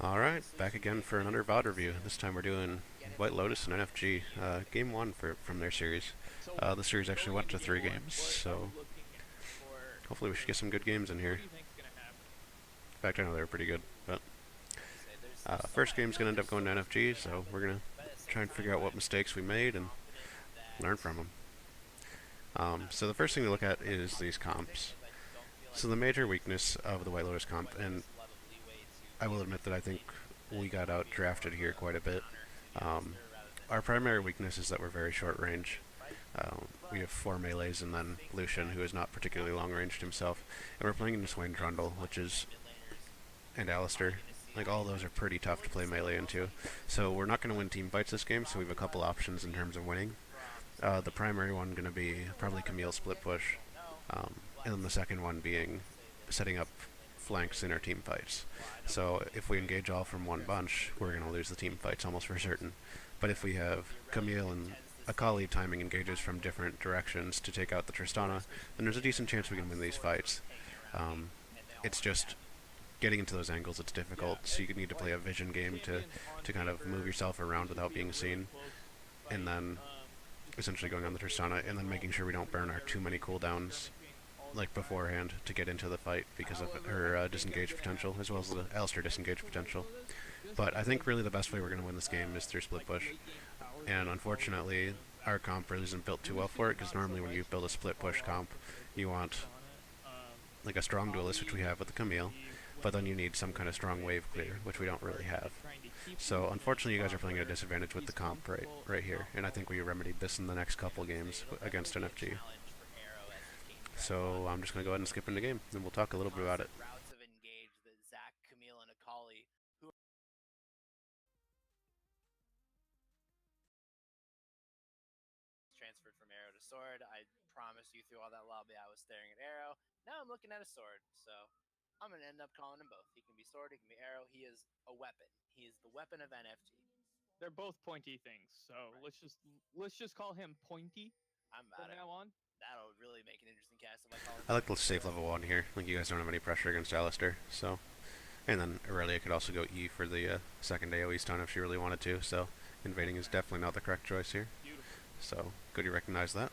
Alright, back again for another VOD review. This time we're doing White Lotus and NFG. Game 1 from their series. The series actually went to 3 games, so hopefully we should get some good games in here. In fact, I know they were pretty good, but first game's going to end up going to NFG, so we're going to try and figure out what mistakes we made and learn from them. So the first thing to look at is these comps. So the major weakness of the White Lotus comp, and I will admit that I think we got out drafted here quite a bit. Our primary weakness is that we're very short range. We have 4 melees and then Lucian, who is not particularly long ranged himself, and we're playing into Swain Trundle, and Alistair. Like, all those are pretty tough to play melee into. So we're not going to win team fights this game, so we have a couple options in terms of winning. The primary one going to be probably Camille split push, and then the second one being setting up flanks in our team fights. So if we engage all from one bunch, we're going to lose the team fights almost for certain. But if we have Camille and Akali timing engages from different directions to take out the Tristana, then there's a decent chance we can win these fights. It's just getting into those angles, it's difficult, so you need to play a vision game to kind of move yourself around without being seen, and then essentially going on the Tristana, and then making sure we don't burn our too many cooldowns like beforehand to get into the fight because of her disengage potential, as well as the Alistair disengage potential. But I think really the best way we're going to win this game is through split push, and unfortunately our comp really isn't built too well for it, because normally when you build a split push comp, you want like a strong duelist, which we have with the Camille, but then you need some kind of strong wave clear, which we don't really have. So unfortunately you guys are playing at a disadvantage with the comp right here, and I think we remedied this in the next couple games against NFG. So I'm just going to go ahead and skip into the game, and we'll talk a little bit about it. Transferred from arrow to sword. I promise you through all that lobby I was staring at arrow. Now I'm looking at a sword, so I'm going to end up calling him both. He can be sword, he can be arrow. He is a weapon. He is the weapon of NFG. They're both pointy things, so right. let's just call him Pointy. I'm about from now on. That'll really make an interesting cast if I call it. I like the safe level 1 here. Like, you guys don't have any pressure against Alistair, so. And then Aurelia could also go E for the second AoE stun if she really wanted to, so invading is definitely not the correct choice here. Beautiful. So, good you recognize that.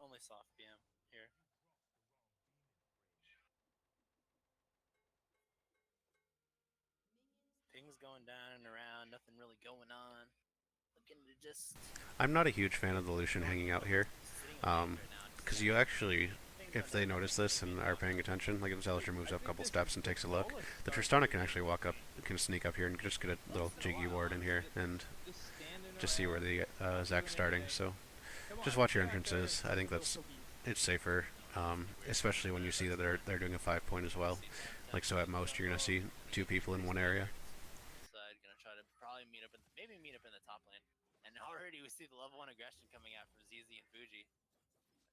Only soft PM here. Ping's going down and around, nothing really going on. Looking to just... I'm not a huge fan of the Lucian hanging out here, because you actually, if they notice this and are paying attention, like if Alistair moves up a couple steps and takes a look, the Tristana can actually can sneak up here and just get a little jiggy ward in here and just see where the Zack's starting. So just watch your entrances. I think it's safer, especially when you see that they're doing a 5-point as well. Like, so at most you're gonna see 2 people in one area. Side gonna try to probably meet up in the top lane, and already we see the level 1 aggression coming out from ZZ and Fuji.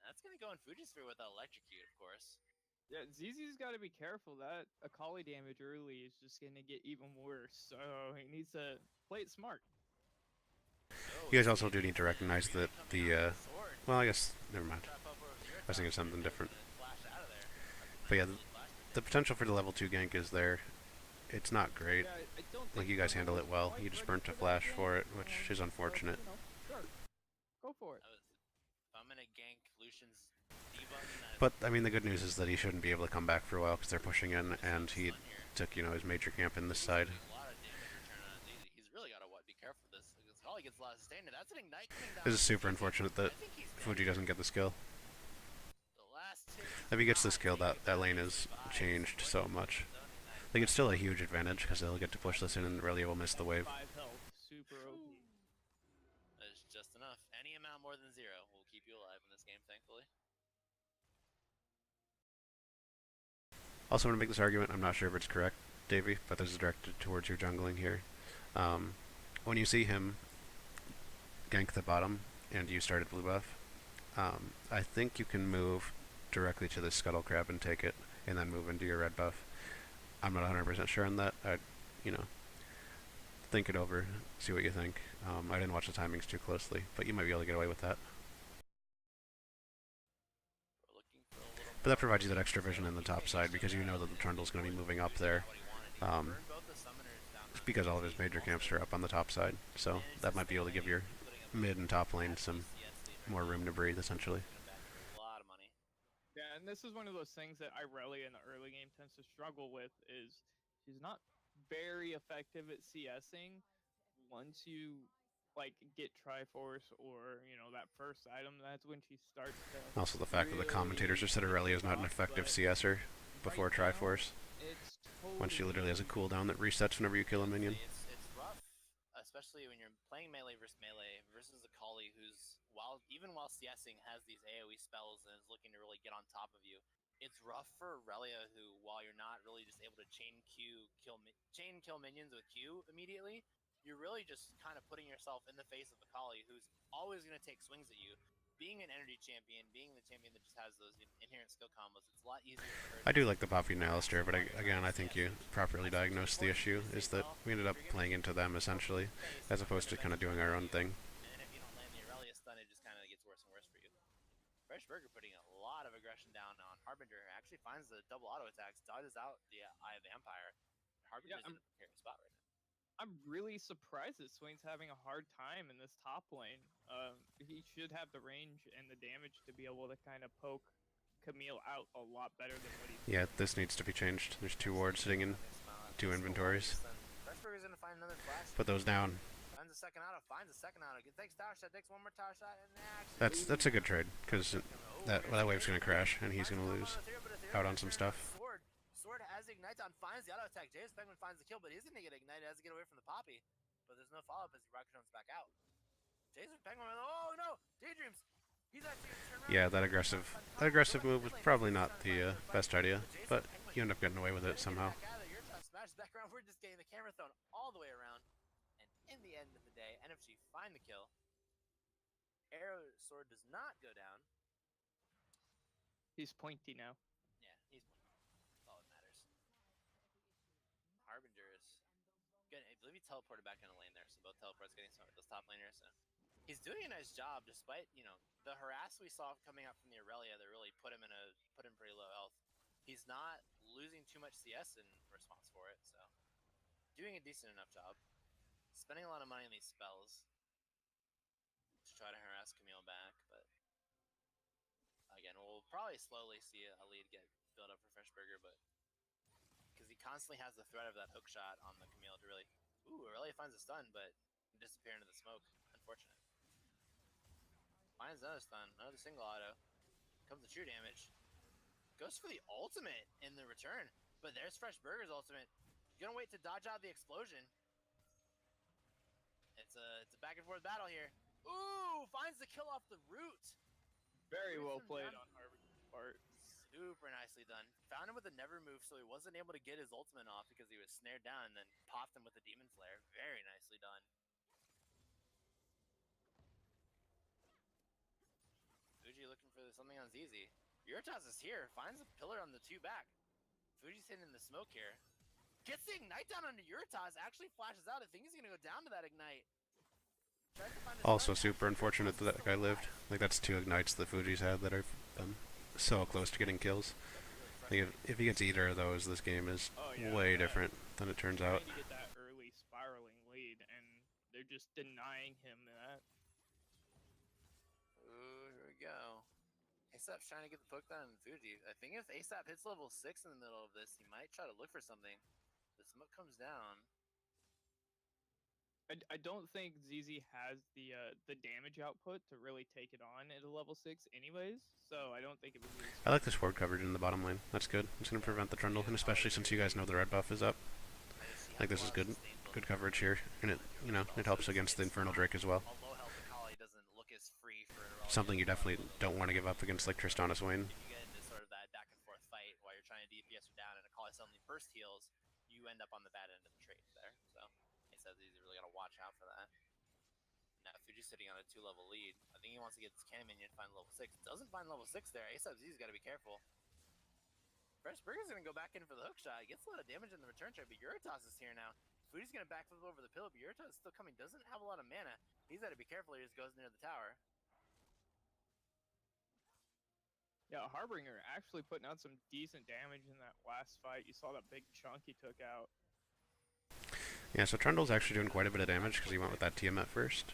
That's gonna go in Fuji's favor with that electrocute, of course. Yeah, ZZ's got to be careful. That Akali damage early is just gonna get even worse, so he needs to play it smart. You guys also do need to recognize that the, well, I guess, never mind. I was thinking of something different. But yeah, the potential for the level 2 gank is there. It's not great. Like, you guys handle it well. You just burnt a flash for it, which is unfortunate. Go for it. If I'm gonna gank Lucian's but, I mean, the good news is that he shouldn't be able to come back for a while because they're pushing in, and he took, you know, his major camp in this side. He's really got to be careful with this. Akali gets a lot of sustain, and that's an ignite coming down. This is super unfortunate that Fuji doesn't get the skill. If he gets the skill, that lane is changed so much. Like, it's still a huge advantage because they'll get to push this in and Aurelia will miss the wave. Super OP. That's just enough. Any amount more than 0 will keep you alive in this game, thankfully. Also, I'm going to make this argument, I'm not sure if it's correct, Davey, but this is directed towards your jungling here. When you see him gank the bottom and you started blue buff, I think you can move directly to the Scuttle Crab and take it, and then move into your red buff. I'm not 100% sure on that. I'd, you know, think it over, see what you think. I didn't watch the timings too closely, but you might be able to get away with that. But that provides you that extra vision in the top side, because you know that the Trundle's going to be moving up there, Burn both the summoners down on because all of his CT. major camps Also, are up on the top side, so manage that to might be stay able to give your lane, putting him mid and top lane at some CS lead right more now. room to breathe, essentially. Gonna back you a lot of money. Yeah, and this is one of those things that Irelia in the early game tends to struggle with is she's not very effective at CSing. Once you like get Triforce or that first item, that's when she starts to Also, the fact that the commentators really have said Aurelia is not an off, effective but CSer before right now, Triforce, it's when she literally has a totally cooldown that resets whenever you kill a minion. It's rough, especially when you're playing melee versus a Kali who's even while CSing has these AoE spells and is looking to really get on top of you. It's rough for Aurelia who, while you're not really just able to chain kill minions with Q immediately, you're really just kind of putting yourself in the face of a Kali who's always going to take swings at you. Being an energy champion, being the champion that just has those inherent skill combos, it's a lot easier for her. I do like the Poppy and Alistair, but again, I think you properly diagnosed the issue, is that we ended up playing into them, essentially, as opposed to kind of doing our own thing. And then if you don't land the Aurelia stun, it just kind of gets worse and worse for you. Fresh Burger putting a lot of aggression down on Harbinger. Actually finds the double auto attacks, dodges out the Eye of the Empire. Harbinger's in a precarious spot right now. I'm really surprised that Swain's having a hard time in this top lane. He should have the range and the damage to be able to kind of poke Camille out a lot better than what he's Yeah, this needs to be changed. There's 2 wards sitting in 2 inventories. Freshburger's gonna find another flash. Put those down. Finds a second auto. Takes tower shot. Takes one more tower shot, and actually That's a good trade, because that wave's gonna crash and he's gonna lose out on some stuff. Sword has Ignite on, finds the auto attack. James Penguin finds the kill, but he's gonna get ignited, has to get away from the Poppy. But there's no follow up as he rocket jumps back out. Jason Penguin, oh no! Daydreams! He's actually gonna turn around. Yeah, that aggressive move was probably not the best idea, but you end up getting away with it somehow. Smashes back around. We're just getting the camera thrown all the way around. And in the end of the day, NFG find the kill. Arrow sword does not go down. He's pointy now. Yeah, he's that's all that matters. Harbinger is good. I believe he teleported back into lane there, so both teleports getting some of those top laners. So he's doing a nice job, despite the harass we saw coming out from the Aurelia that really put him pretty low health. He's not losing too much CS in response for it, so doing a decent enough job. Spending a lot of money on these spells to try to harass Camille back, but again, we'll probably slowly see a lead get built up for Freshburger, but because he constantly has the threat of that hook shot on the Camille to really, Aurelia finds a stun, but disappear into the smoke. Unfortunate. Finds another stun, another single auto. Comes the true damage. Goes for the ultimate in the return, but there's Freshburger's ultimate. Gonna wait to dodge out the explosion. It's a back and forth battle here. Ooh, finds the kill off the root. Very well played on Harvinger's part. Super nicely done. Found him with a never move, so he wasn't able to get his ultimate off because he was snared down, and then popped him with a demon flare. Very nicely done. Fuji looking for something on ZZ. Yurtas is here, finds a pillar on the 2 back. Fuji's hitting the smoke here. Gets the ignite down onto Yurtas, actually flashes out. I think he's gonna go down to that ignite. Also super unfortunate that guy lived. Like, that's 2 ignites that Fuji's had that are so close to getting kills. Like, if he gets either of those, this game is way different than it turns out. Trying to get that early spiraling lead, and they're just denying him that. Ooh, here we go. ASAP's trying to get the poke down on Fuji. I think if ASAP hits level 6 in the middle of this, he might try to look for something. The smoke comes down. I don't think ZZ has the damage output to really take it on at a level 6 anyways, so I don't think it would be... I like this ward coverage in the bottom lane. That's good. It's going to prevent the trundle, and especially since you guys know the red buff is up. Like, this is good coverage here, and it helps against the Infernal Drake as well. Something you definitely don't want to give up against, like, Tristana Swain. If you get into sort of that back and forth fight while you're trying to DPS her down and a Kali suddenly burst heals, you end up on the bad end of the trade there, so... He's really got to watch out for that. Now, Fuji's sitting on a 2-level lead. I think he wants to get this cannon minion and find level 6. Doesn't find level 6 there. ASAP's got to be careful. Freshburger's going to go back in for the hook shot. Gets a lot of damage in the return trade, but Yuritas is here now. Fuji's going to backflip over the pillar, but Yuritas is still coming. Doesn't have a lot of mana. He's got to be careful. He just goes near the tower. Yeah, Harbinger actually putting out some decent damage in that last fight. You saw that big chunk he took out. Yeah, so Trundle's actually doing quite a bit of damage because he went with that Tiamat first.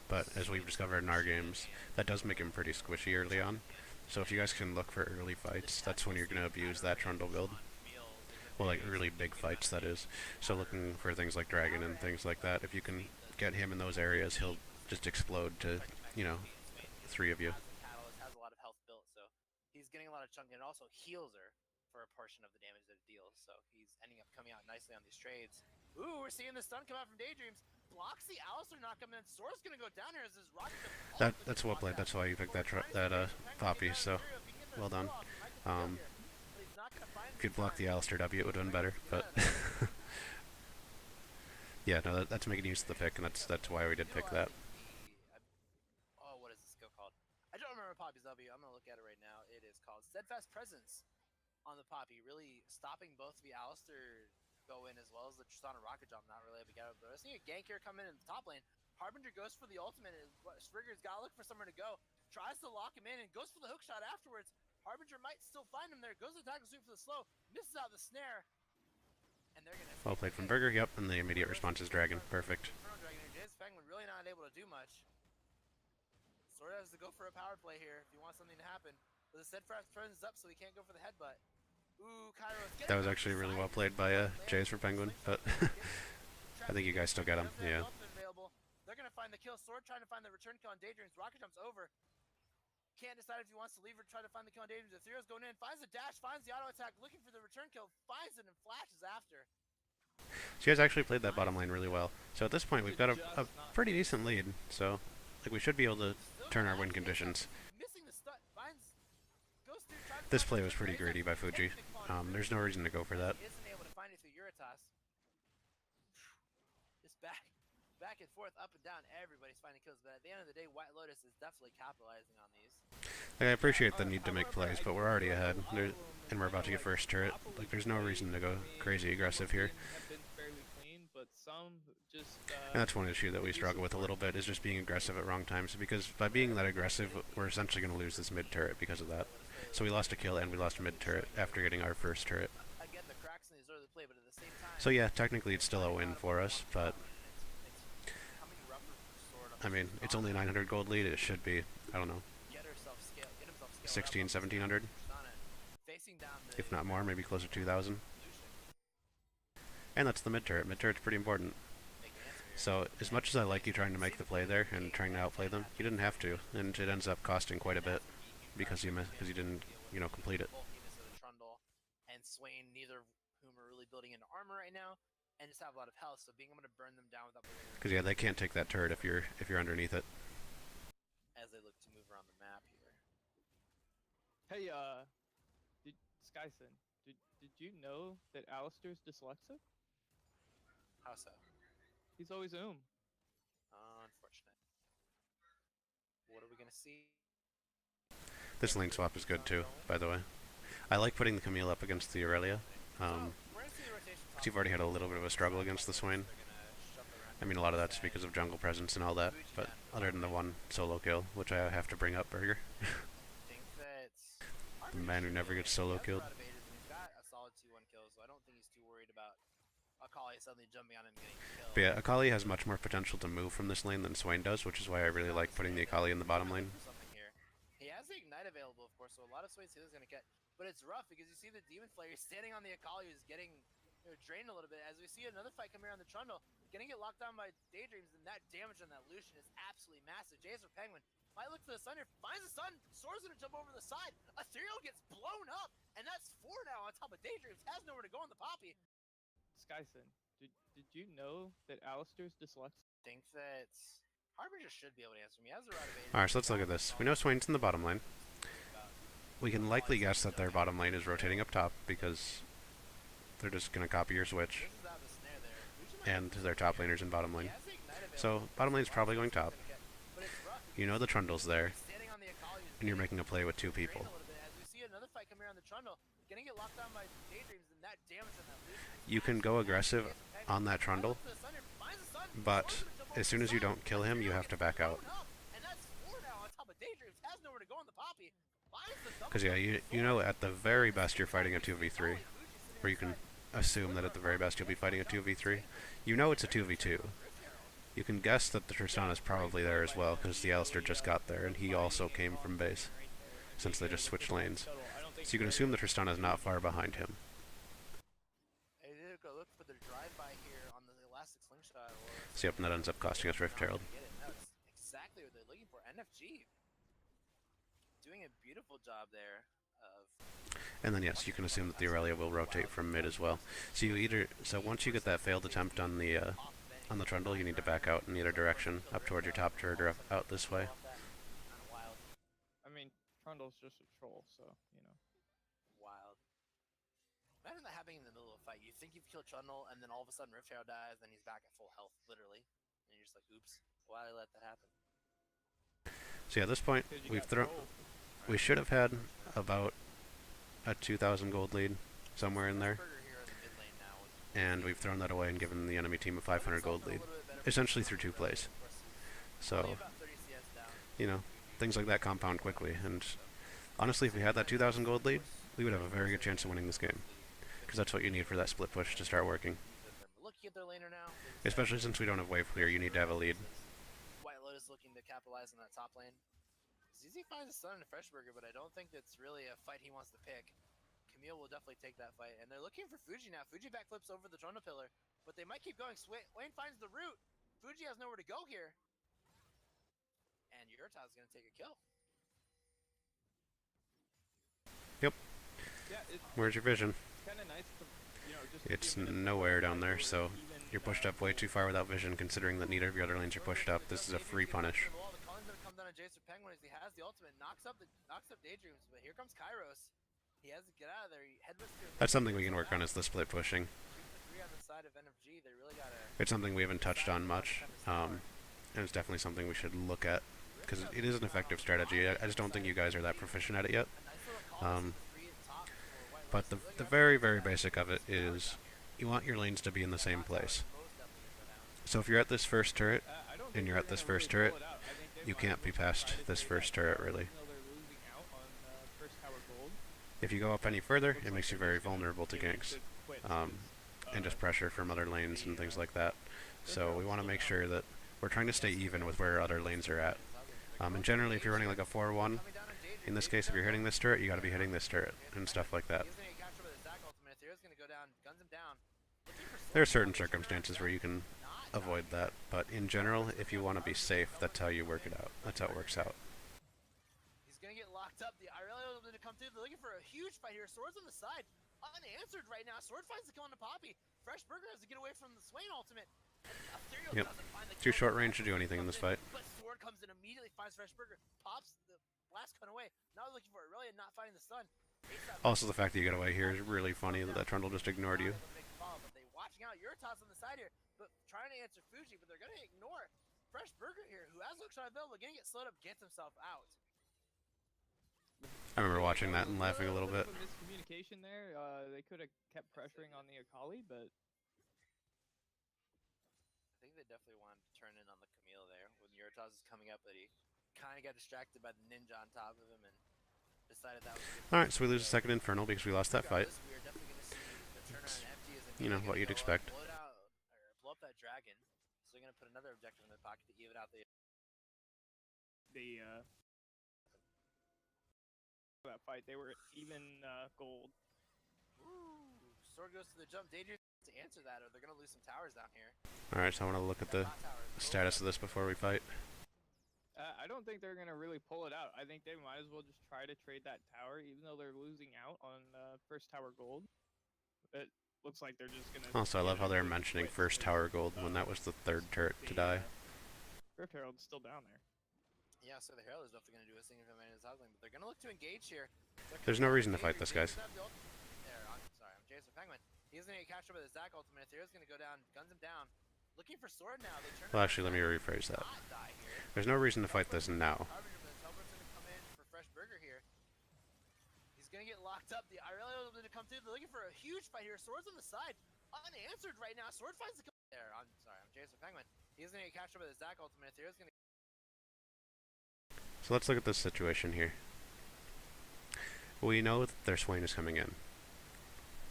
But as we've discovered in our games, that does make him pretty squishy early on. So if you guys can look for early fights, that's when you're going to abuse that Trundle build. Well, like early big fights, that is. So looking for things like Dragon and things like that, if you can get him in those areas, he'll just explode to, you know, 3 of you. Has the catalyst, has a lot of health built, so he's getting a lot of chunk and also heals her for a portion of the damage that it deals. So he's ending up coming out nicely on these trades. Ooh, we're seeing the stun come out from Daydreams. Blocks the Alistar knock him in. Sora's gonna go down here as his rocket. That's well played. That's why you picked that Poppy. So well done. If you'd blocked the Alistar W, it would have been better. But yeah, no, that's making use of the pick, and that's why we did pick that. Oh, what is this skill called? I don't remember Poppy's W. I'm gonna look at it right now. It is called Steadfast Presence on the Poppy, really stopping both the Alistar go in as well as the Tristana rocket jump. Not really able to get out, but I see a gank here come in the top lane. Harbinger goes for the ultimate. Sprigger's got to look for somewhere to go. Tries to lock him in and goes for the hook shot afterwards. Harbinger might still find him there. Goes to attack the sweep for the slow. Misses out the snare. And they're gonna. Well played from Burger. Yep, and the immediate response is Dragon. Perfect. Penguin really not able to do much. Sort of has to go for a power play here if he wants something to happen. But the steadfast presence up, so he can't go for the headbutt. Ooh, that was actually really well played by Jays for Penguin, but I think you guys still get him. Yeah. They're gonna find the kill. Sword trying to find the return kill on Daydreams. Rocket jumps over. Can't decide if he wants to leave or try to find the kill on Daydreams. Ethereal's going in, finds the dash, finds the auto attack, looking for the return kill, finds it and flashes after. So you guys actually played that bottom lane really well. So at this point, we've got a pretty decent lead. So like we should be able to turn our win conditions. This play was pretty greedy by Fuji. There's no reason to go for that. Isn't able to find it through Uritas. Just back and forth, up and down. Everybody's finding kills, but at the end of the day, White Lotus is definitely capitalizing on these. Like, I appreciate the need to make plays, but we're already ahead, and we're about to get first turret. Like, there's no reason to go crazy aggressive here. And that's one issue that we struggle with a little bit, is just being aggressive at wrong times, because by being that aggressive, we're essentially going to lose this mid turret because of that. So we lost a kill and we lost a mid turret after getting our first turret. So yeah, technically it's still a win for us, but I mean, it's only a 900 gold lead. It should be, I don't know, 16, 1700, if not more, maybe closer to 2,000. And that's the mid turret. Mid turret's pretty important. So as much as I like you trying to make the play there and trying to outplay them, you didn't have to, and it ends up costing quite a bit because you didn't, you know, complete it. And Swain, neither of whom are really building into armor right now, and just have a lot of health. So being able to burn them down without. Because yeah, they can't take that turret if you're underneath it. As they look to move around the map here. Hey, Skyson, did you know that Alistar's dyslexic? How so? He's always Unfortunate. What are we gonna see? This lane swap is good too, by the way. I like putting the Camille up against the Aurelia. You've already had a little bit of a struggle against the Swain. I mean, a lot of that's because of jungle presence and all that, but other than the one solo kill, which I have to bring up, Burger. The man who never gets solo killed. But yeah, Akali has much more potential to move from this lane than Swain does, which is why I really like putting the Akali in the bottom lane. He has the Ignite available, of course, so a lot of Swain's healers going to get... But it's rough, because you see the Demon Slayer standing on the Akali who's getting drained a little bit. As we see another fight come here on the Trundle, getting it locked down by Daydreams, and that damage on that Lucian is absolutely massive. Jace for Penguin might look for the sun here, finds the sun, Sora's going to jump over the side. Ethereal gets blown up, and that's 4 now on top of Daydreams. Has nowhere to go on the Poppy. Skyson, did you know that Alistar's dyslexic? I think that Harbinger should be able to answer me. He has the right of Alright, so let's look at this. We know Swain's in the bottom lane. We can likely guess that their bottom lane is rotating up top because they're just going to copy your switch. And their top laner's in bottom lane. So, bottom lane's probably going top. You know the Trundle's there. And you're making a play with 2 people. You can go aggressive on that Trundle, but as soon as you don't kill him, you have to back out. Because yeah, you know at the very best you're fighting a 2v3, or you can assume that at the very best you'll be fighting a 2v3. You know it's a 2v2. You can guess that the Tristana is probably there as well, because the Alistair just got there, and he also came from base, since they just switched lanes. So you can assume the Tristana is not far behind him. They did go look for their drive-by here on the elastic slingshot. So yep, and that ends up costing us Rift Herald. That's exactly what they're looking for. NFG doing a beautiful job there of. And then yes, you can assume that the Aurelia will rotate from mid as well. So once you get that failed attempt on the Trundle, you need to back out in either direction, up towards your top turret or out this way. I mean, Trundle's just a troll, so, you know. Wild. Imagine that happening in the middle of a fight. You think you've killed Trundle, and then all of a sudden Rift Herald dies, then he's back at full health, literally. And you're just like, oops, why did I let that happen? So yeah, at this point, we should have had about a 2,000 gold lead, somewhere in there. And we've thrown that away and given the enemy team a 500 gold lead, essentially through 2 plays. So, you know, things like that compound quickly, and honestly, if we had that 2,000 gold lead, we would have a very good chance of winning this game, because that's what you need for that split push to start working. Especially since we don't have wave clear, you need to have a lead. White Lotus looking to capitalize on that top lane. ZZ finds a stun in Freshburger, but I don't think that's really a fight he wants to pick. Camille will definitely take that fight, and they're looking for Fuji now. Fuji backflips over the Trundle pillar, but they might keep going. Wayne finds the root. Fuji has nowhere to go here. And Yurta's going to take a kill. Yep. Yeah, where's your vision? It's kind of nice to, you know, just it's nowhere down there, so you're pushed up way too far without vision, considering that neither of your other lanes are pushed up. This is a free punish. The Collins going to come down on Jason Penguin as he has the ultimate, knocks up Daydreams, but here comes Kairos. He has to get out of there. That's something we can work on, is the split pushing. It's something we haven't touched on much, and it's definitely something we should look at, because it is an effective strategy. I just don't think you guys are that proficient at it yet. But the very, very basic of it is you want your lanes to be in the same place. So if you're at this first turret, and you're at this first turret, you can't be past this first turret, really. If you go up any further, it makes you very vulnerable to ganks, and just pressure from other lanes and things like that. So we want to make sure that we're trying to stay even with where other lanes are at. And generally, if you're running like a 4-1, in this case, if you're hitting this turret, you got to be hitting this turret, and stuff like that. There are certain circumstances where you can avoid that, but in general, if you want to be safe, that's how you work it out. That's how it works out. He's going to get locked up. The Irelia going to come through. They're looking for a huge fight here. Sword's on the side. Unanswered right now. Sword finds the kill on the Poppy. Freshburger has to get away from the Swain ultimate. Yep. Too short range to do anything in this fight. But Sword comes in immediately, finds Freshburger, pops the blast gun away. Now they're looking for Aurelia, not finding the stun. Also, the fact that you get away here is really funny that Trundle just ignored you. But they watching out. Yurta's on the side here, but trying to answer Fuji, but they're going to ignore Freshburger here, who has hookshot available. Going to get slowed up, gets himself out. I remember watching that and laughing a little bit. Miscommunication there. They could have kept pressuring on the Akali, but I think they definitely wanted to turn in on the Camille there when Yurtas is coming up, but he kind of got distracted by the ninja on top of him and decided that was good. Alright, so we lose a second Infernal because we lost that fight. You know, what you'd expect. Blow up that dragon. So they're going to put another objective in their pocket to even out the that fight. They were even gold. Ooh, Sword goes to the jump. Daydream to answer that, or they're going to lose some towers down here. Alright, so I want to look at the status of this before we fight. I don't think they're going to really pull it out. I think they might as well just try to trade that tower, even though they're losing out on first tower gold. It looks like they're just going to... Also, I love how they're mentioning first tower gold when that was the third turret to die. Rift Herald's still down there. Yeah, so the Herald is definitely going to do a significant amount of his housing, but they're going to look to engage here. There's no reason to fight this, guys. I'm Jason Penguin. He's going to get captured by the Zac ultimate. Theo's going to go down, guns him down. Looking for Sword now. Well, actually, let me rephrase that. There's no reason to fight this now. He's going to get locked up. The Irelia is going to come through. They're looking for a huge fight here. Sword's on the side. Unanswered right now. Sword finds the kill. I'm Jason Penguin. He's going to get captured by the Zac ultimate. Theo's going to... So let's look at this situation here. We know that their Swain is coming in.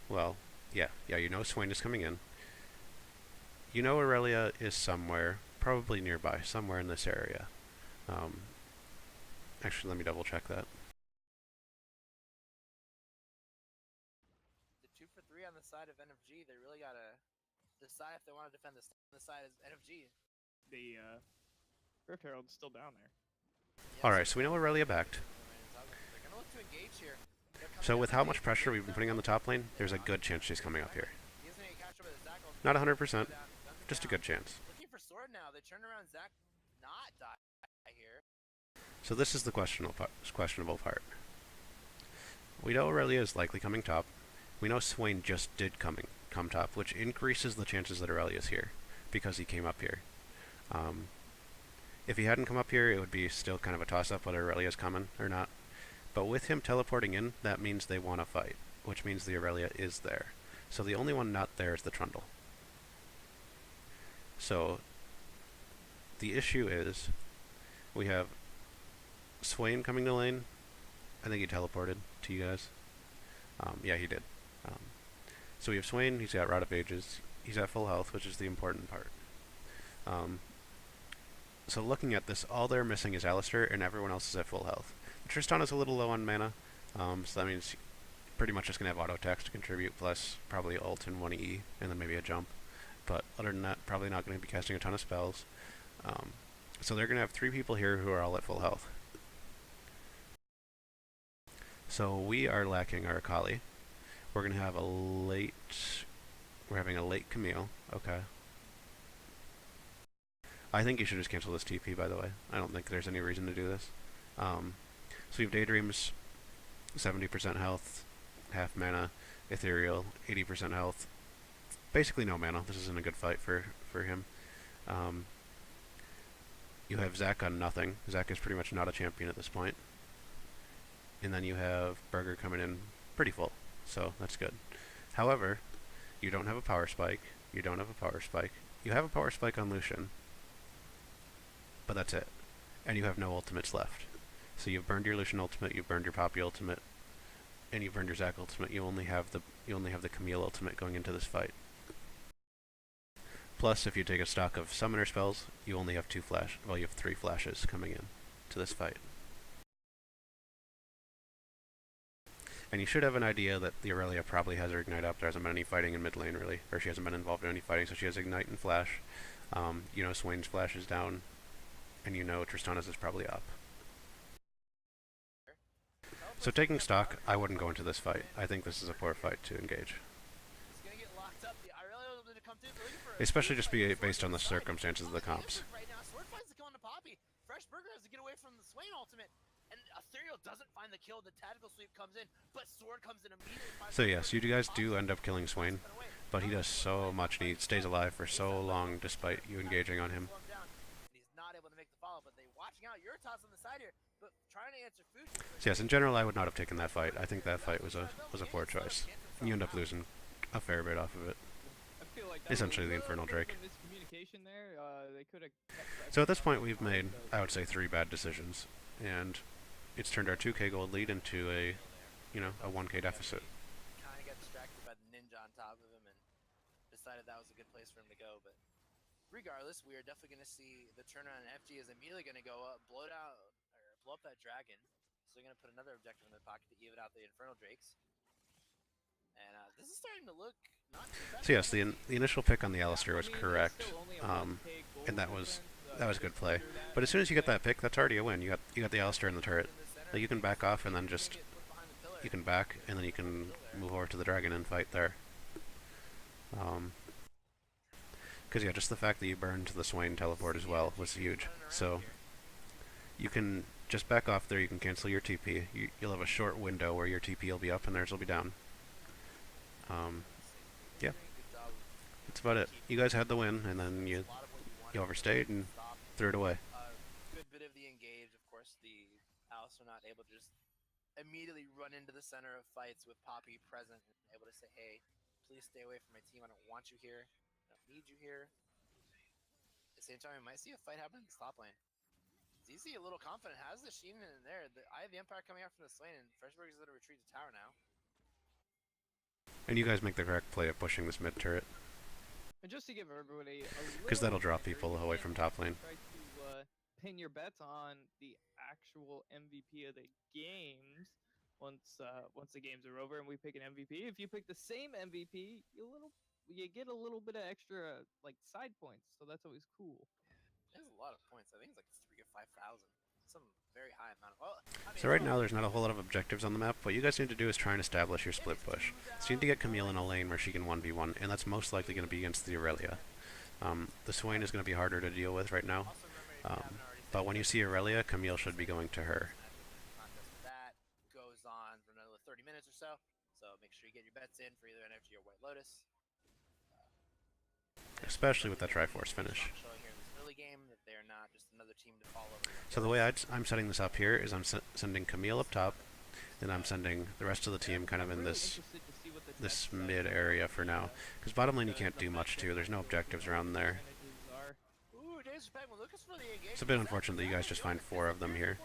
Well, yeah, you know Swain is coming in. You know Aurelia is somewhere, probably nearby, somewhere in this area. Actually, let me double check that. The 2 for 3 on the side of NFG. They really gotta decide if they want to defend the side of NFG. The Rift Herald's still down there. Yeah, Alright, so we know Aurelia backed. they're gonna look to engage here. So with how much pressure we've been putting on the top lane, there's a good chance she's coming up here. Not 100%, just a good chance. Looking for sword now. They turn around Zach, not die here. So this is the questionable part. We know Aurelia is likely coming top. We know Swain just did come top, which increases the chances that Aurelia is here, because he came up here. If he hadn't come up here, it would be still kind of a toss-up whether Aurelia is coming or not. But with him teleporting in, that means they want to fight, which means the Aurelia is there. So the only one not there is the Trundle. So the issue is we have Swain coming to lane. I think he teleported to you guys. Yeah, he did. So we have Swain, he's got Rod of Ages, he's at full health, which is the important part. So looking at this, all they're missing is Alistar, and everyone else is at full health. Tristana's a little low on mana, so that means pretty much just going to have auto attacks to contribute, plus probably ult and 1E, and then maybe a jump. But other than that, probably not going to be casting a ton of spells. So they're going to have 3 people here who are all at full health. So we are lacking our Akali. We're going to have we're having a late Camille. Okay. I think you should just cancel this TP, by the way. I don't think there's any reason to do this. So we have Daydreams, 70% health, half mana, Ethereal, 80% health. Basically no mana. This isn't a good fight for him. You have Zac on nothing. Zac is pretty much not a champion at this point. And then you have Burger coming in pretty full, so that's good. However, you don't have a power spike. You don't have a power spike. You have a power spike on Lucian, but that's it. And you have no ultimates left. So you've burned your Lucian ultimate, you've burned your Poppy ultimate, and you've burned your Zac ultimate. You only have the Camille ultimate going into this fight. Plus, if you take a stock of summoner spells, you only have 2 flash. Well, you have 3 flashes coming in to this fight. And you should have an idea that the Aurelia probably has her Ignite up. There hasn't been any fighting in mid lane, really. Or she hasn't been involved in any fighting, so she has Ignite and Flash. You know Swain's Flash is down, and you know Tristana's is probably up. So taking stock, I wouldn't go into this fight. I think this is a poor fight to engage. Especially just based on the circumstances of the comps. Fresh Burger has to get away from the Swain ultimate, and Ethereal doesn't find the kill. The tactical sweep comes in, but Sword comes in immediately. So yes, you guys do end up killing Swain, but he does so much and he stays alive for so long despite you engaging on him. He's not able to make the follow, but they watching out. Your toss on the side here, but trying to answer food. So yes, in general, I would not have taken that fight. I think that fight was a poor choice. You end up losing a fair bit off of it. Essentially the Infernal Drake. So at this point we've made, I would say, 3 bad decisions, and it's turned our 2k gold lead into a 1k deficit. Kind of got distracted by the ninja on top of him and decided that was a good place for him to go, but regardless, we are definitely going to see the turnaround in FG is immediately going to go up, blow up that dragon, so they're going to put another objective in the pocket to even out the Infernal Drakes. And this is starting to look not too bad. So yes, the initial pick on the Alistar was correct, and that was a good play. But as soon as you get that pick, that's already a win. You got the Alistar in the turret. Like, you can back off and then just you can back and then you can move over to the dragon and fight there. Because yeah, just the fact that you burned the Swain teleport as well was huge. So you can just back off there. You can cancel your TP. You'll have a short window where your TP will be up and theirs will be down. Yeah, that's about it. You guys had the win, and then you overstayed and threw it away. Good bit of the engage, of course. The Alistar not able to just immediately run into the center of fights with Poppy present and able to say, "Hey, please stay away from my team. I don't want you here. I don't need you here." At the same time, we might see a fight happen in the top lane. DZ a little confident, has the Sheen in there. I have the Empire coming out from this lane, and Freshberg is going to retreat to tower now. And you guys make the correct play of pushing this mid turret. And just to give everybody because that'll draw people away from top lane. Try to pin your bets on the actual MVP of the games once the games are over and we pick an MVP. If you pick the same MVP, you get a little bit of extra like side points, so that's always cool. There's a lot of points. I think it's like 3 to 5,000. Some very high amount. Well, I mean, so right now there's not a whole lot of objectives on the map. What you guys need to do is try and establish your split push. So you need to get Camille in a lane where she can 1v1, and that's most likely going to be against the Aurelia. The Swain is going to be harder to deal with right now. But when you see Aurelia, Camille should be going to her. That goes on for another 30 minutes or so. So make sure you get your bets in for either NFG or White Lotus. Especially with that Triforce finish. So the way I'm setting this up here is I'm sending Camille up top, and I'm sending the rest of the team kind of in this mid area for now. Because bottom lane you can't do much to. There's no objectives around there. It's a bit unfortunate that you guys just find 4 of them here.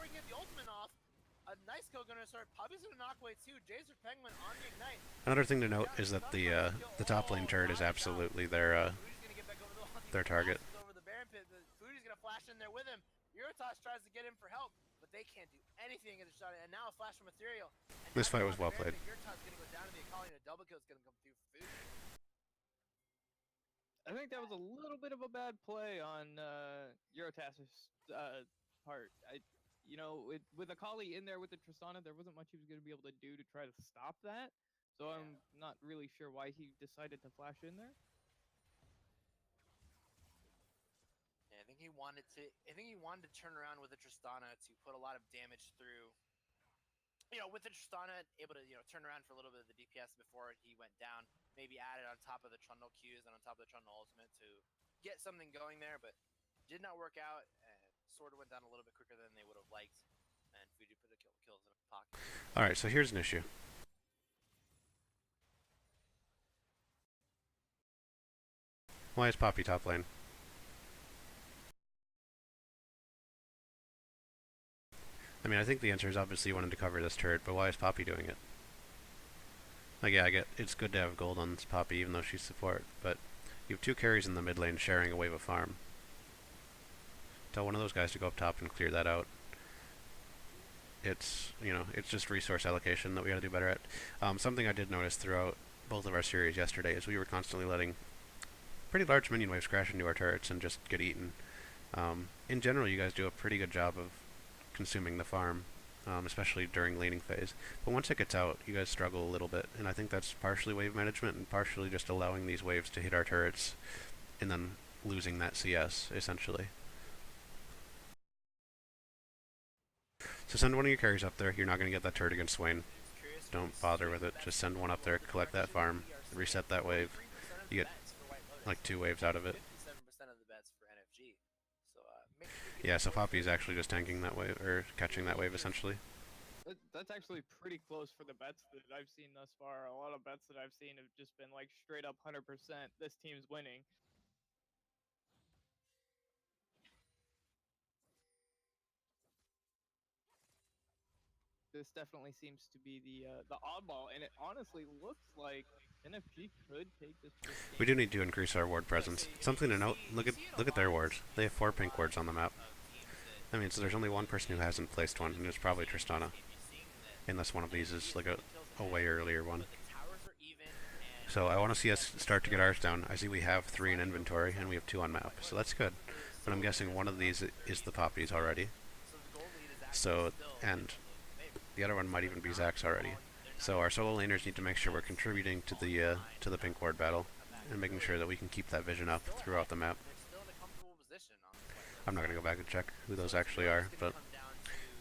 Another thing to note is that the top lane turret is absolutely their target. This fight was well played. I think that was a little bit of a bad play on Eurotas's part. With Akali in there with the Tristana, there wasn't much he was going to be able to do to try to stop that. So yeah. I'm not really sure why he decided to flash in there. Yeah, I think he wanted to turn around with the Tristana to put a lot of damage through. With the Tristana able to turn around for a little bit of the DPS before he went down. Maybe added on top of the Trundle Qs and on top of the Trundle Ultimate to get something going there, but did not work out. And sort of went down a little bit quicker than they would have liked. And Fuji put the kills in his pocket. All right, so here's an issue. Why is Poppy top lane? I mean, I think the answer is obviously you wanted to cover this turret, but why is Poppy doing it? Like, yeah, I get it's good to have gold on this Poppy, even though she's support, but you have 2 carries in the mid lane sharing a wave of farm. Tell one of those guys to go up top and clear that out. It's, it's just resource allocation that we gotta do better at. Something I did notice throughout both of our series yesterday is we were constantly letting pretty large minion waves crash into our turrets and just get eaten. In general, you guys do a pretty good job of consuming the farm, especially during laning phase. But once it gets out, you guys struggle a little bit, and I think that's partially wave management and partially just allowing these waves to hit our turrets and then losing that CS, essentially. So send one of your carries up there. You're not going to get that turret against Swain. Don't bother with it. Just send one up there, collect that farm, reset that wave. You get like 2 waves out of it. Yeah, so Poppy is actually just tanking that wave, or catching that wave, essentially. That's actually pretty close for the bets that I've seen thus far. A lot of bets that I've seen have just been like straight up 100%. This team's winning. This definitely seems to be the oddball, and it honestly looks like NFG could take this. We do need to increase our ward presence. Something to note: look at their wards. They have 4 pink wards on the map. I mean, so there's only one person who hasn't placed one, and it's probably Tristana, unless one of these is like a way earlier one. So I want to see us start to get ours down. I see we have 3 in inventory, and we have 2 on map, so that's good. But I'm guessing one of these is the Poppies already. So, and the other one might even be Zax's already. So our solo laners need to make sure we're contributing to the pink ward battle, and making sure that we can keep that vision up throughout the map. I'm not going to go back and check who those actually are, but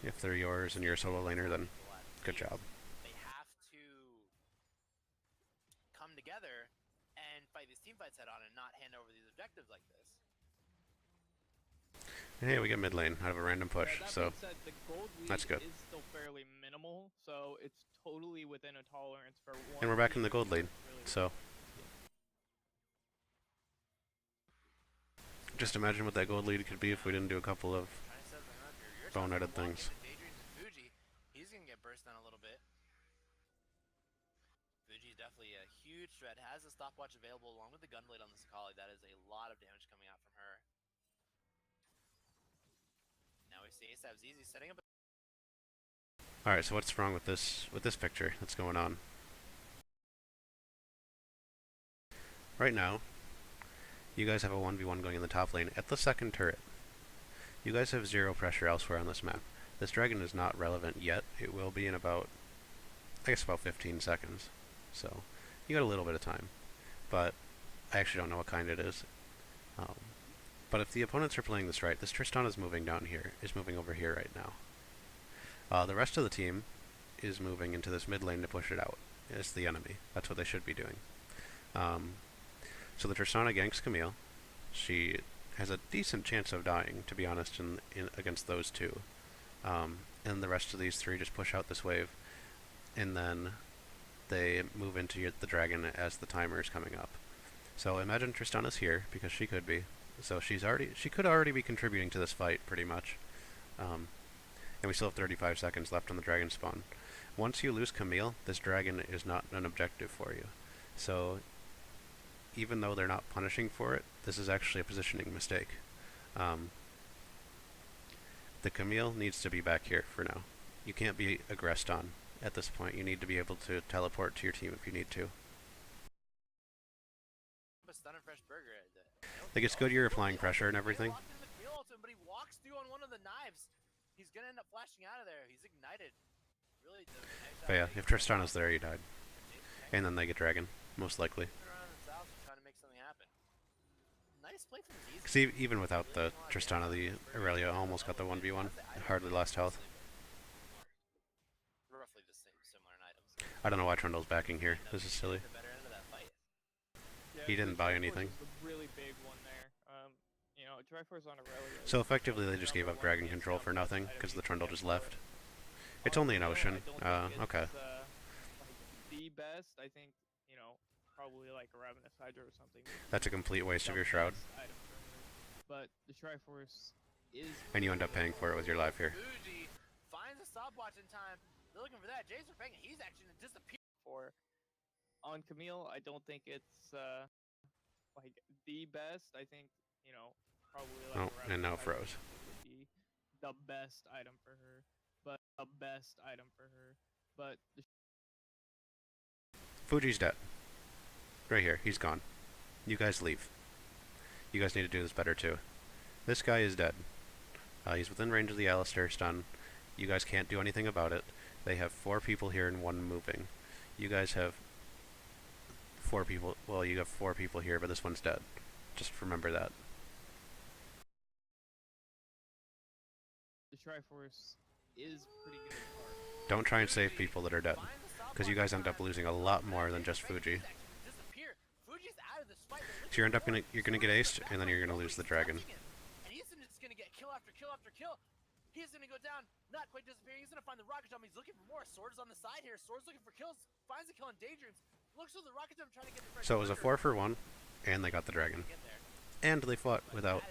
if they're yours and you're a solo laner, then good job. They have to come together and fight these team fights head on and not hand over these objectives like this. And hey, we get mid lane out of a random push, so that's good. Is still fairly minimal, so it's totally within a tolerance for one. And we're back in the gold lead, so just imagine what that gold lead could be if we didn't do a couple of boneheaded things. Daydreams and Fuji, he's gonna get burst down a little bit. Fuji's definitely a huge threat. Has a stopwatch available along with the gunblade on the Sakali. That is a lot of damage coming out from her. Now we see ASAP ZZ setting up. Alright, so what's wrong with this picture that's going on? Right now, you guys have a 1v1 going in the top lane at the second turret. You guys have zero pressure elsewhere on this map. This dragon is not relevant yet. It will be in about, I guess, about 15 seconds. So, you got a little bit of time. But, I actually don't know what kind it is. But if the opponents are playing this right, this Tristan is moving down here, is moving over here right now. The rest of the team is moving into this mid lane to push it out. It's the enemy. That's what they should be doing. So the Tristana ganks Camille. She has a decent chance of dying, to be honest, in against those two. And the rest of these three just push out this wave, and then they move into the dragon as the timer is coming up. So imagine Tristana's here, because she could be. So she could already be contributing to this fight, pretty much. And we still have 35 seconds left on the dragon spawn. Once you lose Camille, this dragon is not an objective for you. So even though they're not punishing for it, this is actually a positioning mistake. The Camille needs to be back here for now. You can't be aggressed on at this point. You need to be able to teleport to your team if you need to. Like, it's good you're applying pressure and everything. But he walks through on one of the knives. He's gonna end up flashing out of there. He's ignited. Really. But yeah, if Tristana's there, you died. And then they get dragon, most likely. Because even without the Tristana, the Aurelia almost got the 1v1. Hardly lost health. Roughly the same, similar in items. I don't know why Trundle's backing here. This is silly. He didn't buy anything. Really big one there. You know, Triforce on Aurelia. So effectively, they just gave up dragon control for nothing because the Trundle just left. It's only an ocean. Okay. The best, I think, you know, probably like a Ravenous Hydra or something. That's a complete waste of your shroud. But the Triforce is... And you end up paying for it with your life here. Fuji finds a stopwatch in time. They're looking for that. Jason Penga, he's actually gonna disappear. For on Camille, I don't think it's like the best. I think, you know, probably like oh, and now it froze. Would be the best item for her. But the best item for her. But the Fuji's dead. Right here, he's gone. You guys leave. You guys need to do this better too. This guy is dead. He's within range of the Alistair stun. You guys can't do anything about it. They have 4 people here and 1 moving. You guys have 4 people. Well, you have 4 people here, but this one's dead. Just remember that. The Triforce is pretty good at part. Don't try and save people that are dead, because you guys end up losing a lot more than just Fuji. So you're gonna get aced, and then you're gonna lose the dragon. And he's just gonna get kill after kill after kill. He's gonna go down, not quite disappearing. He's gonna find the rocket jump. He's looking for more. Sword is on the side here. Sword's looking for kills. Finds a kill on Daydreams. Looks for the rocket jump, trying to get the. So it was a 4 for 1, and they got the dragon. And they fought without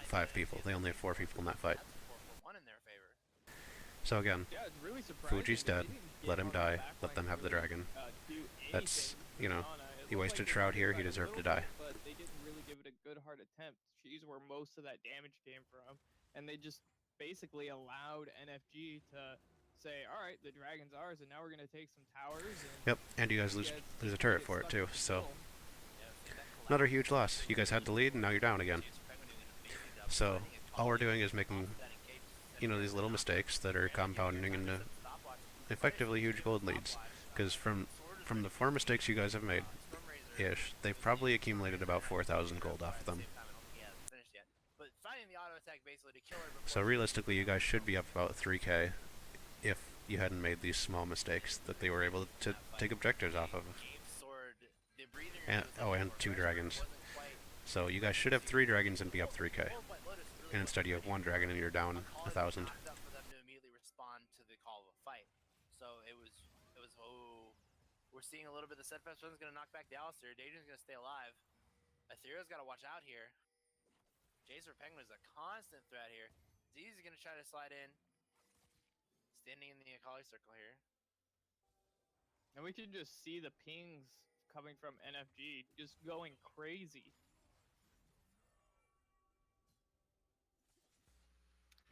5 people. They only had 4 people in that fight. So again, Fuji's dead. Let him die. Let them have the dragon. That's, you know, he wasted Shroud here. He deserved to die. But they didn't really give it a good hard attempt. She's where most of that damage came from, and they just basically allowed NFG to say, all right, the dragon's ours, and now we're gonna take some towers. And yep, and you guys lose a turret for it too. So another huge loss. You guys had the lead, and now you're down again. So all we're doing is making, you know, these little mistakes that are compounding into effectively huge gold leads. Because from the 4 mistakes you guys have made, they've probably accumulated about 4,000 gold off of them. So realistically, you guys should be up about 3k if you hadn't made these small mistakes that they were able to take objectives off of. And 2 dragons. So you guys should have 3 dragons and be up 3k. And instead you have 1 dragon and you're down 1,000. We're seeing a little bit of the set fest one's gonna knock back the Alistair. Daydream's gonna stay alive. Ethereal's gotta watch out here. Jason Penguin is a constant threat here. Z's gonna try to slide in. standing in the Akali circle here. And we can just see the pings coming from NFG just going crazy.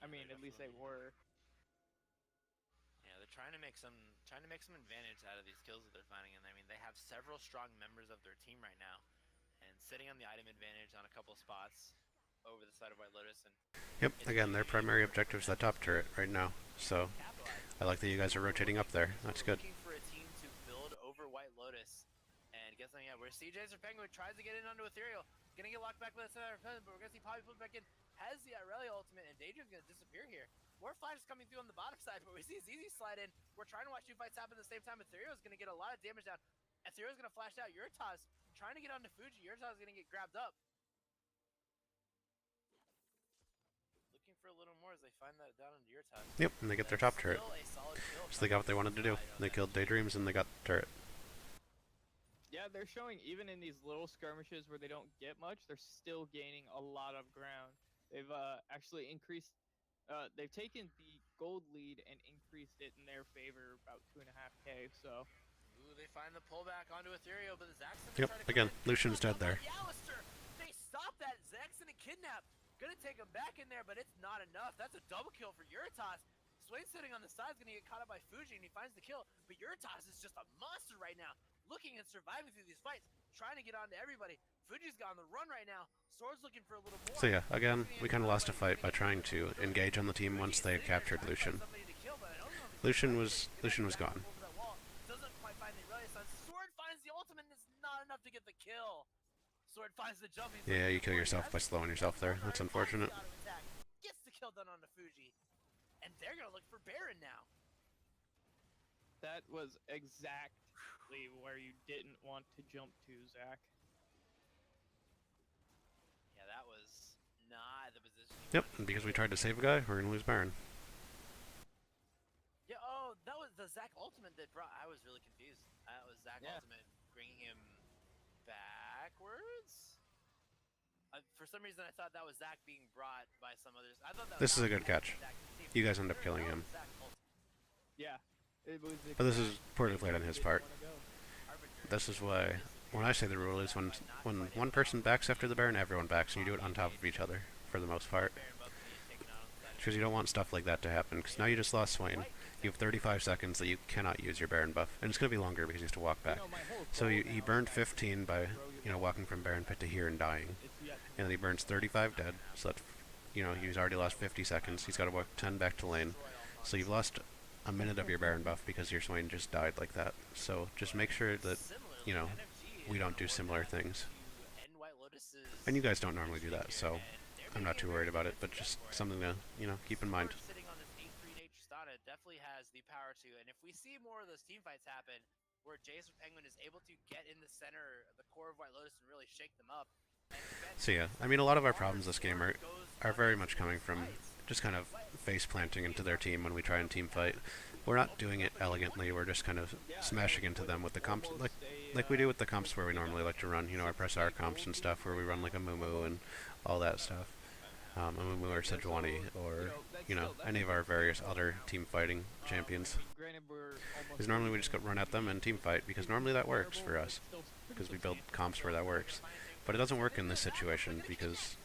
I mean, at least they were. Yeah, they're trying to make some advantage out of these kills that they're finding, and I mean they have several strong members of their team right now, and sitting on the item advantage on a couple spots over the side of White Lotus. And yep, again, their primary objective is that top turret right now. So I like that you guys are rotating up there. That's good. Looking for a team to build over White Lotus, and guessing where CJ's or Penguin tries to get in onto Ethereal, gonna get locked back by the center, but we're gonna see Poppy pulled back in. Has the Irelia ultimate, and Daedrin's gonna disappear here. More flashes coming through on the bottom side, but we see ZZ slide in. We're trying to watch two fights happen at the same time. Ethereal's gonna get a lot of damage down. Ethereal's gonna flash out. Yurtaz trying to get onto Fuji. Yurtaz gonna get grabbed up. Looking for a little more as they find that down into Yurtaz. Yep, and they get their top turret. So they got what they wanted to do. They killed Daydreams and they got the turret. Yeah, they're showing even in these little skirmishes where they don't get much, they're still gaining a lot of ground. They've actually increased. They've taken the gold lead and increased it in their favor about 2.5K. So. Ooh, they find the pullback onto Ethereal, but the Zaxxon. Yep, again, Lucian's dead there. Alistair, they stop that Zaxxon and kidnap. Gonna take him back in there, but it's not enough. That's a double kill for Yurtaz. Swain sitting on the side is gonna get caught up by Fuji, and he finds the kill. But Yurtaz is just a monster right now, looking and surviving through these fights, trying to get onto everybody. Fuji's got on the run right now. Sword's looking for a little more. So yeah, again, we kind of lost a fight by trying to engage on the team once they had captured Lucian. Lucian was gone. Doesn't quite find the Irelia stun. Sword finds the ultimate, and it's not enough to get the kill. Sword finds the jump. Yeah, you kill yourself by slowing yourself there. That's unfortunate. Gets the kill done onto Fuji. And they're gonna look for Baron now. That was exactly where you didn't want to jump to, Zach. Yeah, that was not the position. Yep, and because we tried to save a guy, we're gonna lose Baron. Yeah, oh, that was the Zac ultimate that brought. I was really confused. That was Zac ultimate bringing him backwards. For some reason, I thought that was Zac being brought by some others. I thought that this is a good catch. You guys end up killing him. Yeah. But this is poorly played on his part. This is why, when I say the rule is when one person backs after the Baron, everyone backs, and you do it on top of each other, for the most part. Because you don't want stuff like that to happen, because now you just lost Swain. You have 35 seconds that you cannot use your Baron buff, and it's going to be longer because he has to walk back. So he burned 15 by, walking from Baron pit to here and dying. And then he burns 35 dead, so that's, he's already lost 50 seconds. He's got to walk 10 back to lane. So you've lost a minute of your Baron buff because your Swain just died like that. So just make sure that, we don't do similar things. And you guys don't normally do that, so I'm not too worried about it, but just something to, keep in mind. Sitting on this 8-3 nature Stana definitely has the power to, and if we see more of those team fights happen, where Jace or Penguin is able to get in the center, the core of White Lotus, and really shake them up. So yeah, I mean, a lot of our problems this game are very much coming from just kind of face planting into their team when we try and team fight. We're not doing it elegantly, we're just kind of smashing into them with the comps, like we do with the comps where we normally like to run, our press R comps and stuff, where we run like a Mumu and all that stuff. A Mumu or Sejuani, or, any of our various other team fighting champions. Because normally we just go run at them and team fight, because normally that works for us, because we build comps where that works. But it doesn't work in this situation, because,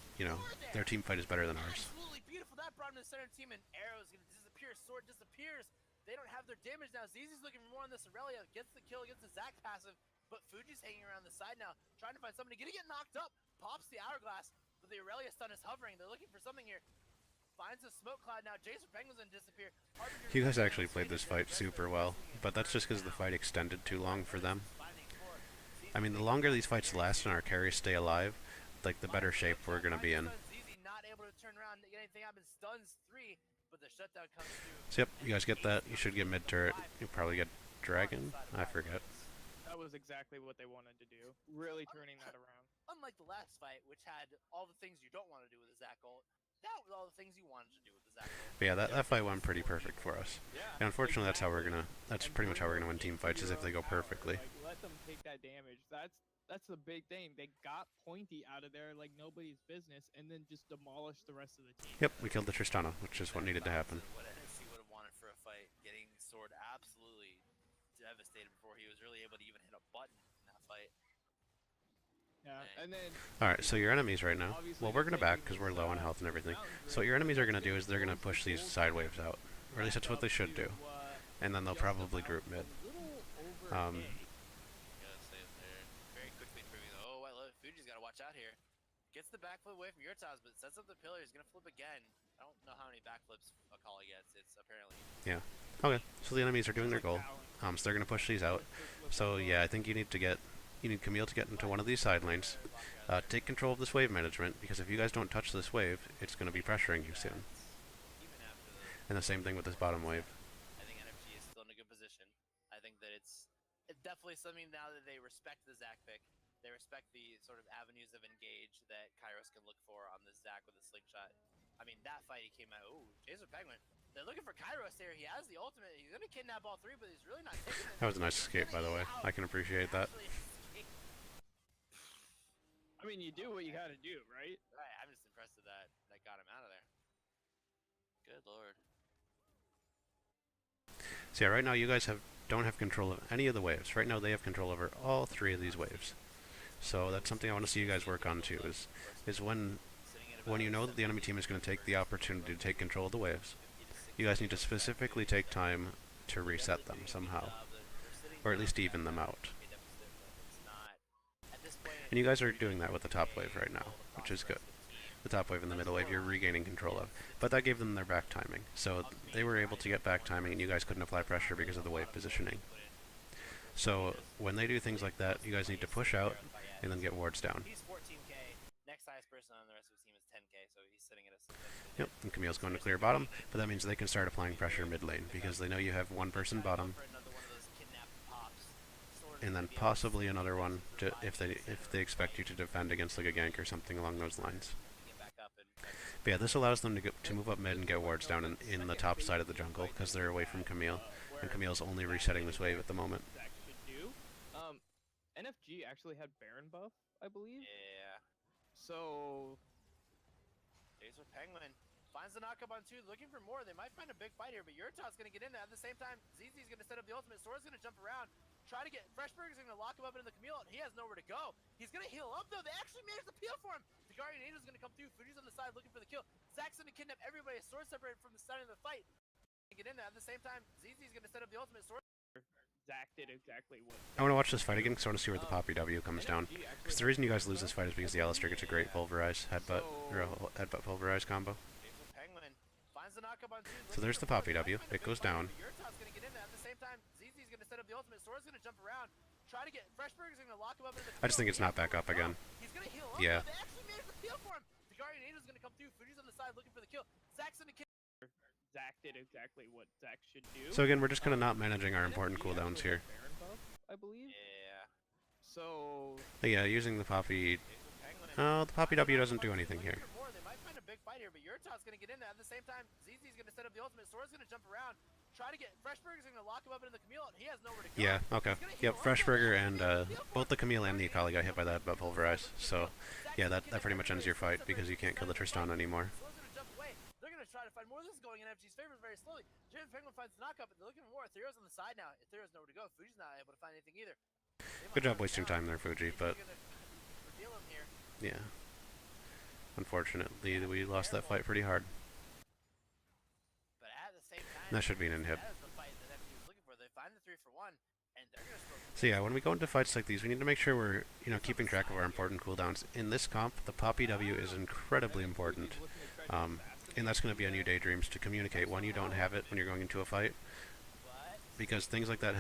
their team fight is better than ours. Absolutely beautiful. That brought him to the center team, and Arrow's gonna disappear. Sword disappears. They don't have their damage now. ZZ's looking for more on this Irelia. Gets the kill, gets the Zac passive, but Fuji's hanging around the side now, trying to find somebody. Gonna get knocked up. Pops the hourglass, but the Irelia stun is hovering. They're looking for something here. Finds a smoke cloud now. Jason Penguin's gonna disappear. You guys actually played this fight super well, but that's just because the fight extended too long for them. I mean, the longer these fights last and our carries stay alive, like, the better shape we're gonna be in. Not able to turn around and get anything happen. Stuns 3, but the shutdown comes through. So yep, you guys get that. You should get mid turret. You'll probably get Dragon. I forget. That was exactly what they wanted to do. Really turning that around. Unlike the last fight, which had all the things you don't want to do with a Zac ult, that was all the things you wanted to do with the Zac ult. But yeah, that fight went pretty perfect for us. And unfortunately, that's pretty much how we're gonna win team fights, is if they go perfectly. Like, let them take that damage. That's the big thing. They got Pointy out of there like nobody's business, and then just demolished the rest of the team. Yep, we killed the Tristana, which is what needed to happen. What NFG would have wanted went for a fight, getting Sword absolutely devastated before he was really able to even hit a button in that fight. Yeah, and then. Alright, so your enemies right now, obviously well, to we're going to take back because we're low on health and everything. mountain So what your grid, enemies are going to do the is they're going to closest push these gold side zone waves out. Or at least back that's what up they should to, do. And then they'll just probably about group mid. a little over Um, a K. Gotta save there. Very quickly proving, oh, Fuji's gotta watch out here. Gets the backflip away from your tiles, but sets up the pillar. He's gonna flip again. I don't know how many backflips Akali gets. It's apparently. Yeah. Okay, so the enemies are doing their goal. So they're going to push these out. So yeah, I think you need Camille to get into one of these side lanes. Take control of this wave management, because if you guys don't touch this wave, it's going to be pressuring you soon. Even after And the same thing with this bottom wave. I think NFG is still in a good position. I think that it's definitely something now that they respect the Zac pick. They respect the sort of avenues of engage that Kairos can look for on this Zac with a slingshot. I mean, that fight he came out, ooh, Jason Penguin. They're looking for Kairos there. He has the ultimate. He's going to kidnap all three, but he's really not taking it. That was a nice escape, by the way. I can appreciate that. I mean, you do what you gotta do, right? Right, I'm just impressed with that got him out of there. Good lord. So yeah, right now you guys don't have control of any of the waves. Right now they have control over all three of these waves. So that's something I want to see you guys work on too, is when you know that the enemy team is going to take the opportunity to take control of the waves, you guys need to specifically take time to reset them somehow, or at least even them out. And you guys are doing that with the top wave right now, which is good. The top wave and the middle wave you're regaining control of. But that gave them their back timing. So they were able to get back timing and you guys couldn't apply pressure because of the wave positioning. So when they do things like that, you guys need to push out and then get wards down. He's 14k. Next highest person on the rest of his team is 10k, so he's sitting at a. Yep, and Camille's going to clear bottom, but that means they can start applying pressure mid lane because they know you have one person bottom, and then possibly another one if they expect you to defend against like a gank or something along those lines. But yeah, this allows them to move up mid and get wards down in the top side of the jungle because they're away from Camille, and Camille's only resetting this wave at the moment. NFG actually had Baron buff, I believe. Yeah. So. Laser Penguin finds the knockup on 2, looking for more. They might find a big fight here, but Yurtot's going to get in there. At the same time, ZZ's going to set up the ultimate. Sora's going to jump around. Try to get Freshburger's going to lock him up into the Camille, and he has nowhere to go. He's going to heal up, though. They actually managed to peel for him. The Guardian Angel's going to come through. Fuji's on the side looking for the kill. Zac's going to kidnap everybody. Sword separated from the start of the fight. Get in there. At the same time, ZZ's going to set up the ultimate. Sword. Zac did exactly what. I want to watch this fight again because I want to see where the Poppy W comes down. Because the reason you guys lose this fight is because the Alistair gets a great pulverize headbutt, or headbutt pulverize combo. So there's the Poppy W. It goes down. I just think it's not back up again. Yeah. Zac did exactly what Zac should do. So again, we're just kind of not managing our important cooldowns here. Baron buff, I believe. Yeah. So. But yeah, using the Poppy. Oh, the Poppy W doesn't do anything here. They might find a big fight here, but Yurtot's going to get in there. At the same time, ZZ's going to set up the ultimate. Sora's going to jump around. Try to get Freshburger's going to lock him up into the Camille, and he has nowhere to go. Yeah, okay. Yep, Freshburger and both the Camille and the Akali got hit by that headbutt pulverize. So yeah, that pretty much ends your fight because you can't kill the Tristan anymore. They're going to try to find more. This is going in NFG's favor very slowly. Jason Penguin finds the knockup, but they're looking for more. Ethereal's on the side now. Ethereal's nowhere to go. Fuji's not able to find anything either. Good job wasting time there, Fuji, but yeah. Unfortunately, we lost that fight pretty hard. But at the same time, And that should be an inhib. that is the fight that NFG was looking for. They find the 3-for-1, and they're going to So yeah, when we go into fights like these, we need to make sure we're, keeping track of our important cooldowns. In this comp, the Poppy W is incredibly important. And that's going to be on you, Daydreams, to communicate when you don't have it when you're going into a fight. Because things like that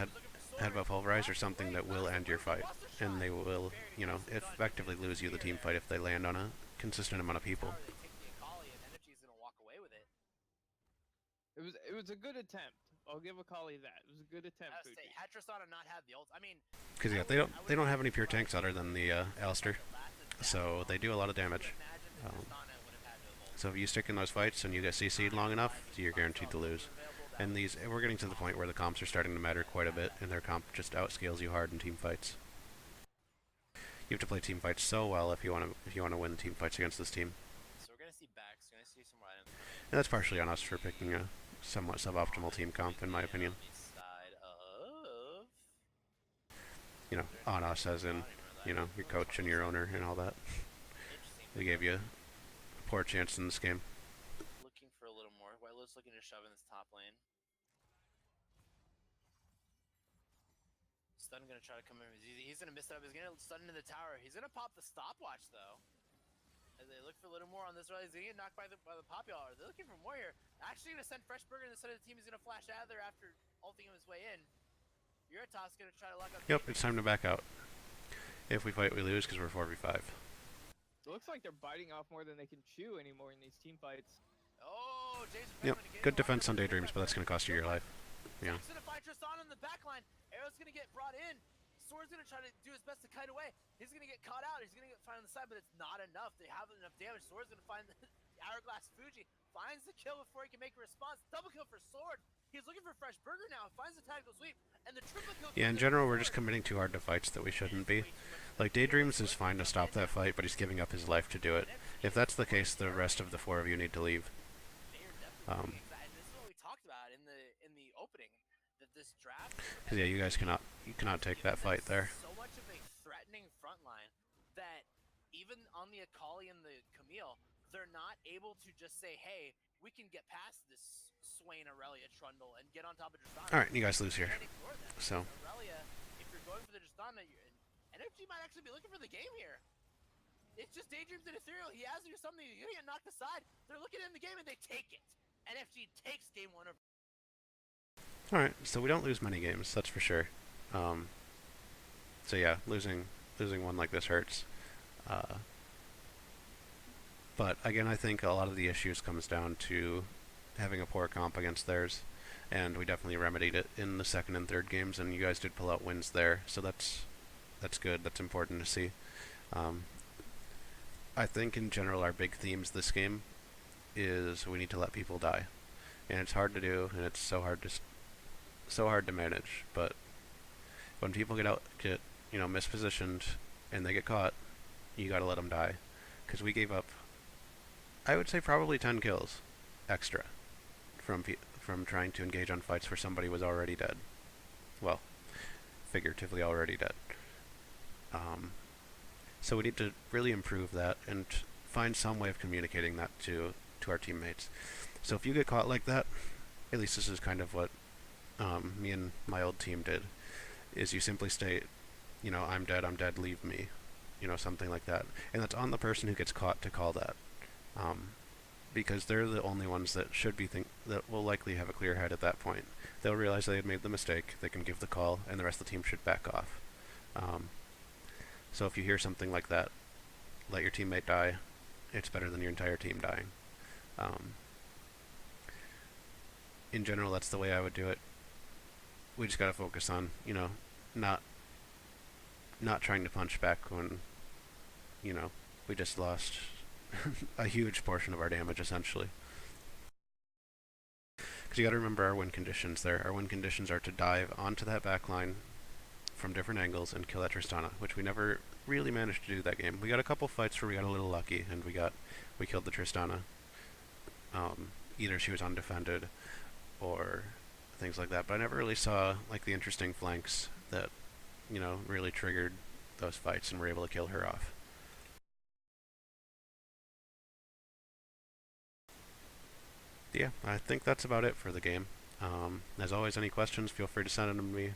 headbutt pulverize are something that will end your fight. And they will, effectively lose you the team fight if they land on a consistent amount of people. It was a good attempt. I'll give Akali that. It was a good attempt. Had Tristana not had the ult, I mean, because yeah, they don't have any pure tanks other than the Alistair, so they do a lot of damage. So if you stick in those fights and you get CC'd long enough, you're guaranteed to lose. And we're getting to the point where the comps are starting to matter quite a bit, and their comp just outscales you hard in team fights. You have to play team fights so well if you want to win team fights against this team. So we're gonna see backs. We're gonna see some items. And that's partially on us for picking somewhat suboptimal team comp, in my opinion. On the side of You know, on us as in, you know, your coach and your owner and all that. interesting. They gave you a poor chance in this game. Looking for a little more. White Lotus looking to shove in this top lane. Stun gonna try to come in. He's gonna miss it up. He's gonna stun into the tower. He's gonna pop the stopwatch though. As they look for a little more on this rally, he's gonna get knocked by the pop y'all. They're looking for more here. Actually gonna send Fresh Burger instead of the team. He's gonna flash out of there after ulting him his way in. Yuritas gonna try to lock up. Yep, it's time to back out. If we fight, we lose because we're 4v5. It looks like they're biting off more than they can chew anymore in these team fights. Oh, James. Yep, good defense on Daydreams, but that's going to cost you your life. Yeah. He's gonna find Tristan on the backline. Arrow's gonna get brought in. Sword's gonna try to do his best to kite away. He's gonna get caught out. He's gonna get found on the side, but it's not enough. They have enough damage. Sword's gonna find the Hourglass Fuji. Finds the kill before he can make a response. Double kill for Sword. He's looking for Fresh Burger now. Finds the tactical sweep. And the triple kill. Yeah, in general, we're just committing too hard to fights that we shouldn't be. Like, Daydreams is fine to stop that fight, but he's giving up his life to do it. If that's the case, the rest of the 4 of you need to leave. And this is what we talked about in the opening. That this draft. Because, yeah, you guys cannot take that fight there. So much of a threatening front line that even on the Akali and the Camille, they're not able to just say, hey, we can get past this Swain, Aurelia, Trundle, and get on top of Tristana. Alright, you guys lose here. So. Aurelia, if you're going for the Tristana, NFG might actually be looking for the game here. It's just Daydreams and Ethereal. He has you something. You're going to get knocked aside. They're looking in the game and they take it. NFG takes game 1 over. Alright, so we don't lose many games, that's for sure. So yeah, losing one like this hurts. But again, I think a lot of the issues comes down to having a poor comp against theirs, and we definitely remedied it in the second and third games, and you guys did pull out wins there, so that's good, that's important to see. I think in general our big themes this game is we need to let people die, and it's hard to do, and it's so hard to manage. But when people get mispositioned and they get caught, you gotta let them die, because we gave up, I would say, probably 10 kills extra from trying to engage on fights where somebody was already dead. Well, figuratively already dead. So we need to really improve that and find some way of communicating that to our teammates. So if you get caught like that, at least this is kind of what me and my old team did, is you simply state, I'm dead, leave me, something like that. And that's on the person who gets caught to call that. Because they're the only ones that that will likely have a clear head at that point. They'll realize they had made the mistake, they can give the call, and the rest of the team should back off. So if you hear something like that, let your teammate die. It's better than your entire team dying. In general, that's the way I would do it. We just gotta focus on, not trying to punch back when, we just lost a huge portion of our damage, essentially. Because you gotta remember our win conditions there. Our win conditions are to dive onto that backline from different angles and kill that Tristana, which we never really managed to do that game. We got a couple fights where we got a little lucky and we killed the Tristana. Either she was undefended or things like that, but I never really saw like the interesting flanks that really triggered those fights and were able to kill her off. Yeah, I think that's about it for the game. As always, any questions, feel free to send them to me.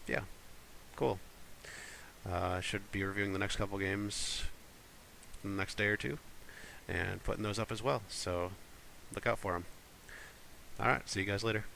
Yeah, cool. I should be reviewing the next couple games in the next day or two and putting those up as well, so look out for them. Alright, see you guys later.